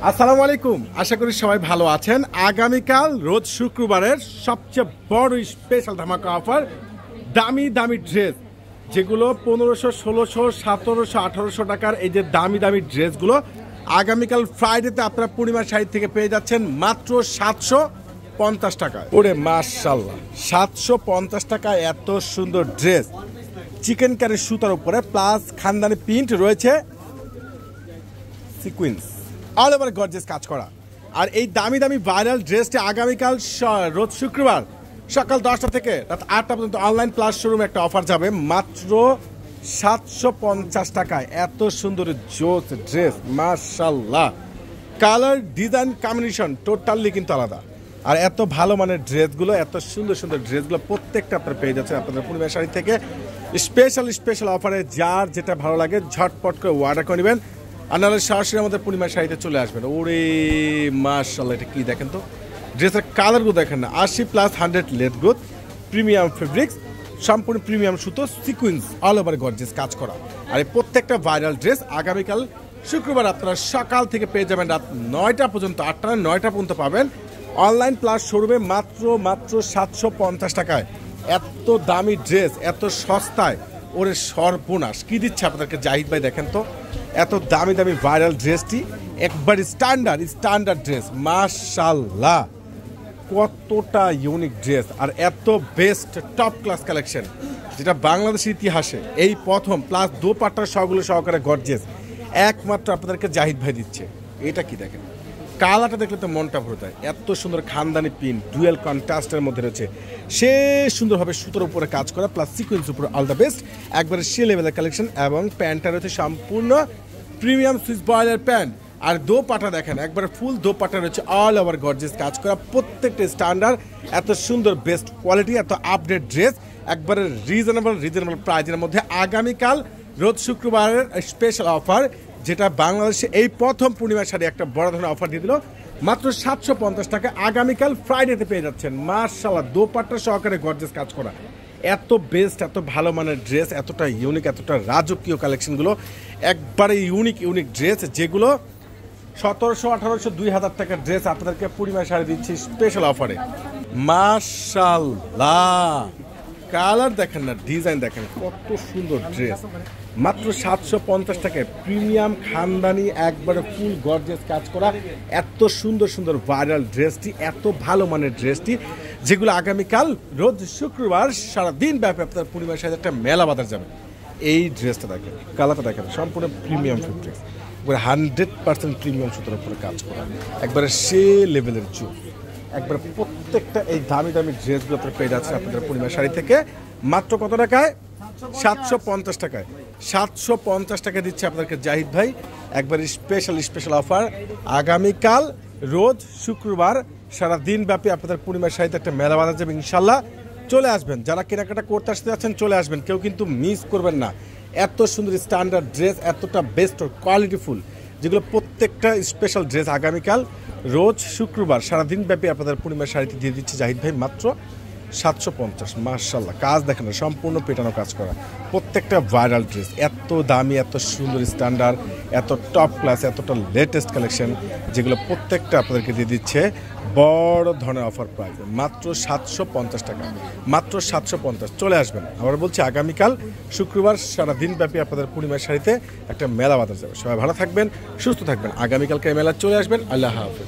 আসসালামু আলাইকুম, আশা করি সবাই ভালো আছেন। আগামীকাল রোজ শুক্রবারের সবচেয়ে বড় স্পেশাল ধামাকা অফার, দামি দামি ড্রেস যেগুলো 1500, 1600, 1700, 1800 টাকার এই যে দামি দামি ড্রেসগুলো আগামীকাল ফ্রাইডেতে আপনারা পূর্ণিমা শাড়ি থেকে পেয়ে যাচ্ছেন মাত্র 750 টাকায়। ওরে মাশাআল্লাহ, 750 টাকায় এত সুন্দর ড্রেস, চিকেন কারি সুতার উপরে প্লাস খানদানি প্রিন্ট রয়েছে, সিকুয়েন্স অল ওভার গর্জিয়াস কাজ করা। আর এই দামি দামি ভাইরাল ড্রেসটি আগামীকাল রোজ শুক্রবার সকাল 10টা থেকে রাত 8টা পর্যন্ত অনলাইন প্লাস শোরুমে একটা অফার যাবে মাত্র 750 টাকায়। এত সুন্দর জোস ড্রেস, মাশাআল্লাহ, কালার ডিজাইন কম্বিনেশন টোটালি কিন্তু আলাদা। আর এত ভালো মানের ড্রেসগুলো, এত সুন্দর সুন্দর ড্রেসগুলো প্রত্যেকটা আপনারা পেয়ে যাচ্ছেন আপনাদের পূর্ণিমা শাড়ি থেকে স্পেশাল অফারে। যার যেটা ভালো লাগে ঝটপট করে অর্ডার করে নেবেন, আর নাহলে সরাসরি আমাদের পূর্ণিমা শাড়িতে চলে আসবেন। ওরে মাশাআল্লাহ, এটা কি দেখেন তো, ড্রেসের কালারগুলো দেখেন না, 80+100 লেথ গ্রোথ, প্রিমিয়াম ফেব্রিক্স, সম্পূর্ণ প্রিমিয়াম সুতো, সিকুয়েন্স অল ওভার গর্জিয়াস কাজ করা। আর এই প্রত্যেকটা ভাইরাল ড্রেস আগামীকাল শুক্রবার আপনারা সকাল থেকে পেয়ে যাবেন রাত 9টা পর্যন্ত, 8টা 9টা পর্যন্ত পাবেন অনলাইন প্লাস শোরুমে মাত্র 750 টাকায়। এত দামি ড্রেস এত সস্তায়, ওরে সর্বনাশ, কি দিচ্ছে আপনাদেরকে জাহিদ ভাই, দেখেন তো এত দামি দামি ভাইরাল ড্রেসটি একবার স্ট্যান্ডার্ড ড্রেস, মাশাআল্লাহ, কতটা ইউনিক ড্রেস আর এত বেস্ট টপ ক্লাস কালেকশন, যেটা বাংলাদেশের ইতিহাসে এই প্রথম, প্লাস দোপাট্টার সবগুলো সহকারে গর্জিয়াস একমাত্র আপনাদেরকে জাহিদ ভাই দিচ্ছে। এটা কি দেখেন, কালারটা দেখলে তো মনটা ভরে যায়, এত সুন্দর খানদানি প্রিন্ট ডুয়েল কন্ট্রাস্টের মধ্যে রয়েছে, সে সুন্দরভাবে সুতোর উপরে কাজ করা প্লাস সিকোয়েন্স উপরে অল দ্য বেস্ট, একবারে সে লেভেলের কালেকশন। এবং প্যান্টটা রয়েছে সম্পূর্ণ প্রিমিয়াম সুইচ বয়েলের প্যান্ট। আর দোপাটা দেখেন, একবারে ফুল দোপাটা রয়েছে অল ওভার গর্জিয়াস কাজ করা, প্রত্যেকটা স্ট্যান্ডার্ড, এত সুন্দর বেস্ট কোয়ালিটি, এত আপডেট ড্রেস, একবারে রিজনেবল প্রাইজের মধ্যে আগামীকাল রোজ শুক্রবারের স্পেশাল অফার, যেটা বাংলাদেশে এই প্রথম পূর্ণিমা শাড়ি একটা বড় ধরনের অফার দিয়ে দিল মাত্র 750 টাকা। আগামীকাল ফ্রাইডেতে পেয়ে যাচ্ছেন মাশাআল্লাহ, দোপাট্টা সহকারে গর্জিয়াস কাজ করা, এত বেস্ট, এত ভালো মানের ড্রেস, এতটা ইউনিক, এতটা রাজকীয় কালেকশনগুলো, একবারে ইউনিক ড্রেস, যেগুলো 1700, 1800, 2000 টাকার ড্রেস আপনাদেরকে পূর্ণিমা শাড়ি দিচ্ছি স্পেশাল অফারে। মাশাআল্লাহ, কালার দেখেন না, ডিজাইন দেখেন, কত সুন্দর ড্রেস, মাত্র 750 টাকায় প্রিমিয়াম খানদানি একবারে ফুল গর্জিয়াস কাজ করা এত সুন্দর ভাইরাল ড্রেসটি, এত ভালো মানের ড্রেসটি, যেগুলো আগামীকাল রোজ শুক্রবার সারাদিন ব্যাপী আপনার পূর্ণিমা শাড়ি একটা মেলা বাজার যাবে। এই ড্রেসটা দেখেন, কালারটা দেখেন, সম্পূর্ণ প্রিমিয়াম ফেব্রিক্স, 100% প্রিমিয়াম সুতোর উপরে কাজ করা, একবারে সে লেভেলের জুট, একবারে প্রত্যেকটা এই দামি ড্রেসগুলো আপনারা পেয়ে যাচ্ছেন আপনাদের পূর্ণিমা শাড়ি থেকে মাত্র কত টাকায়? 750 টাকায়। 750 টাকা দিচ্ছে আপনাদেরকে জাহিদ ভাই, একবার স্পেশাল অফার। আগামীকাল রোজ শুক্রবার সারাদিন ব্যাপী আপনাদের পূর্ণিমা শাড়িতে একটা মেলা বাজার যাবে ইনশাল্লাহ। চলে আসবেন, যারা কেনাকাটা করতে আসতে যাচ্ছেন চলে আসবেন, কেউ কিন্তু মিস করবেন না। এত সুন্দর স্ট্যান্ডার্ড ড্রেস, এতটা বেস্ট কোয়ালিটিফুল, যেগুলো প্রত্যেকটা স্পেশাল ড্রেস আগামীকাল রোজ শুক্রবার সারাদিন ব্যাপী আপনাদের পূর্ণিমা শাড়িতে দিয়ে দিচ্ছে জাহিদ ভাই মাত্র 750। মাশাআল্লাহ, কাজ দেখেন না, সম্পূর্ণ পেটানো কাজ করা, প্রত্যেকটা ভাইরাল ড্রেস, এত দামি, এত সুন্দর স্ট্যান্ডার্ড, এত টপ ক্লাস, এতটা লেটেস্ট কালেকশন, যেগুলো প্রত্যেকটা আপনাদেরকে দিয়ে দিচ্ছে বড় ধরনের অফার প্রাইস মাত্র 750 টাকা, মাত্র 750। চলে আসবেন, আবার বলছি আগামীকাল শুক্রবার সারাদিন ব্যাপী আপনাদের পূর্ণিমা শাড়িতে একটা মেলা বাজার যাবে। সবাই ভালো থাকবেন, সুস্থ থাকবেন, আগামীকালকে মেলা চলে আসবেন। আল্লাহ হাফেজ।